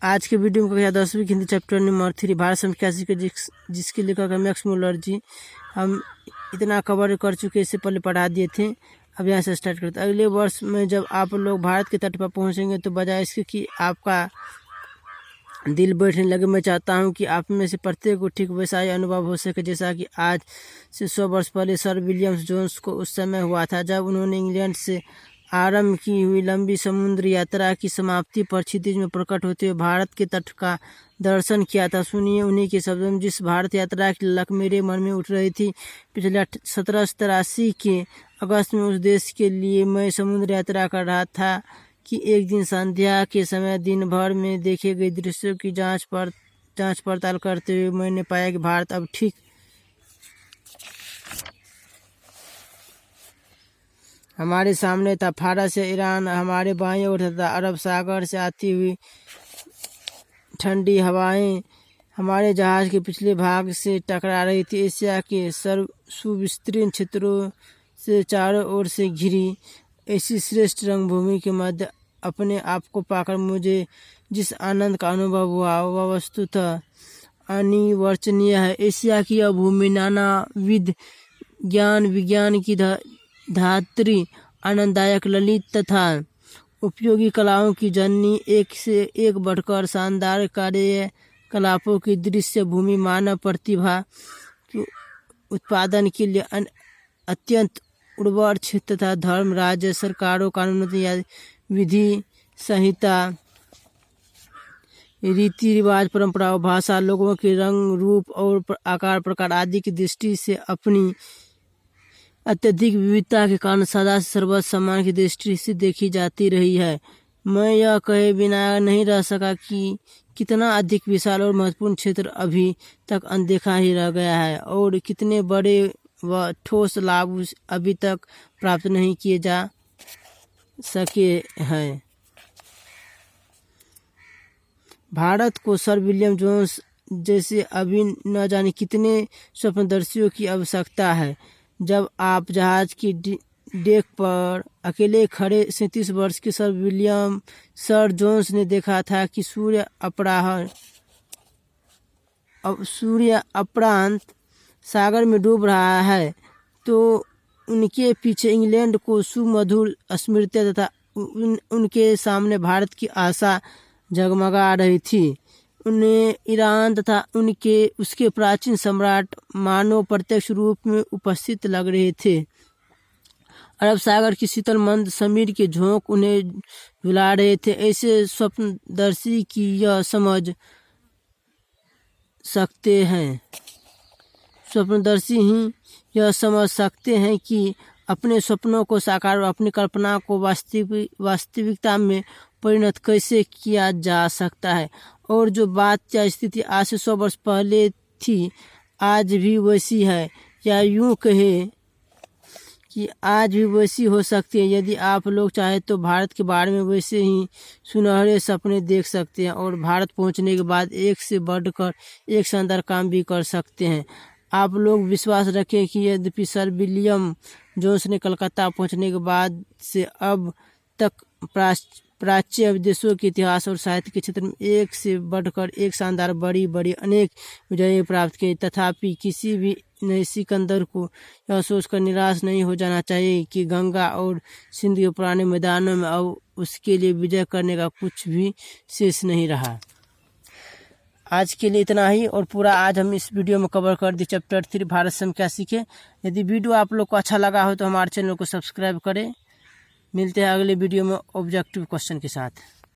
आज के वीडियो में कक्षा 10वीं हिंदी चैप्टर नंबर 3 भारत संख्यासी के जिसके लेखक है मैक्स मुलर जी। हम इतना कवर कर चुके, इससे पहले पढ़ा दिए थे। अब यहाँ से स्टार्ट करते। अगले वर्ष में जब आप लोग भारत के तट पर पहुँचेंगे तो बजाय इसके कि आपका दिल बैठने लगे, मैं चाहता हूँ कि आप में से प्रत्येक को ठीक वैसा ही अनुभव हो सके जैसा कि आज से 100 वर्ष पहले सर विलियम जोन्स को उस समय हुआ था, जब उन्होंने इंग्लैंड से आरंभ की हुई लंबी समुद्र यात्रा की समाप्ति पर क्षितिज में प्रकट होते हुए भारत के तट का दर्शन किया था। सुनिए उन्हीं के शब्दों में, जिस भारत यात्रा की ललक मेरे मन में उठ रही थी पिछले 1783 के अगस्त में। उस देश के लिए मैं समुद्र यात्रा कर रहा था कि एक दिन संध्या के समय दिन भर में देखे गए दृश्यों की जांच पड़ताल करते हुए मैंने पाया कि भारत अब ठीक हमारे सामने था। फारस या ईरान हमारे बाएं ओर था। अरब सागर से आती हुई ठंडी हवाएं हमारे जहाज के पिछले भाग से टकरा रही थी। एशिया के सुविस्तीर्ण क्षेत्रों से चारों ओर से घिरी ऐसी श्रेष्ठ रंगभूमि के मध्य अपने आप को पाकर मुझे जिस आनंद का अनुभव हुआ वह वस्तुतः अनिवर्चनीय है। एशिया की यह भूमि नानाविध ज्ञान विज्ञान की धात्री, आनंददायक, ललित तथा उपयोगी कलाओं की जननी, एक से एक बढ़कर शानदार कार्यकलापों की दृश्य भूमि, मानव प्रतिभा के उत्पादन के लिए अत्यंत उर्वर क्षेत्र तथा धर्म, राज्य सरकारों, कानून या विधि संहिता, रीति रिवाज, परंपराओं, भाषा, लोगों के रंग रूप और आकार प्रकार आदि की दृष्टि से अपनी अत्यधिक विविधता के कारण सदा से सर्वोच्च सम्मान की दृष्टि से देखी जाती रही है। मैं यह कहे बिना नहीं रह सका कि कितना अधिक विशाल और महत्वपूर्ण क्षेत्र अभी तक अनदेखा ही रह गया है और कितने बड़े व ठोस लाभ अभी तक प्राप्त नहीं किए जा सके हैं। भारत को सर विलियम जोन्स जैसे अभी न जाने कितने स्वप्नदर्शियों की आवश्यकता है। जब आप जहाज की डेक पर अकेले खड़े 37 वर्ष के सर जोन्स ने देखा था कि सूर्य अपरांत सागर में डूब रहा है, तो उनके पीछे इंग्लैंड को सुमधुर स्मृतियां तथा उनके सामने भारत की आशा जगमगा रही थी। उन्हें ईरान तथा उसके प्राचीन सम्राट मानव प्रत्यक्ष रूप में उपस्थित लग रहे थे। अरब सागर की शीतल मंद समीर के झोंक उन्हें झुला रहे थे। ऐसे स्वप्नदर्शी की यह समझ सकते हैं स्वप्नदर्शी ही यह समझ सकते हैं कि अपने सपनों को साकार और अपनी कल्पना को वास्तविकता में परिणत कैसे किया जा सकता है, और जो बात या स्थिति आज से 100 वर्ष पहले थी आज भी वैसी है, या यूं कहे कि आज भी वैसी हो सकती है। यदि आप लोग चाहे तो भारत के बारे में वैसे ही सुनहरे सपने देख सकते हैं और भारत पहुंचने के बाद एक से बढ़कर एक शानदार काम भी कर सकते हैं। आप लोग विश्वास रखें कि यद्यपि सर विलियम जोन्स ने कलकत्ता पहुंचने के बाद से अब तक प्राच्य विदेशों के इतिहास और साहित्य के क्षेत्र में एक से बढ़कर एक शानदार बड़ी बड़ी अनेक विजय प्राप्त की, तथापि किसी भी नए सिकंदर को यह सोचकर निराश नहीं हो जाना चाहिए कि गंगा और सिंध के पुराने मैदानों में अब उसके लिए विजय करने का कुछ भी शेष नहीं रहा। आज के लिए इतना ही, और पूरा आज हम इस वीडियो में कवर कर दी चैप्टर 3 भारत संख्यासी के। यदि वीडियो आप लोग को अच्छा लगा हो तो हमारे चैनल को सब्सक्राइब करें। मिलते हैं अगले वीडियो में ऑब्जेक्टिव क्वेश्चन के साथ।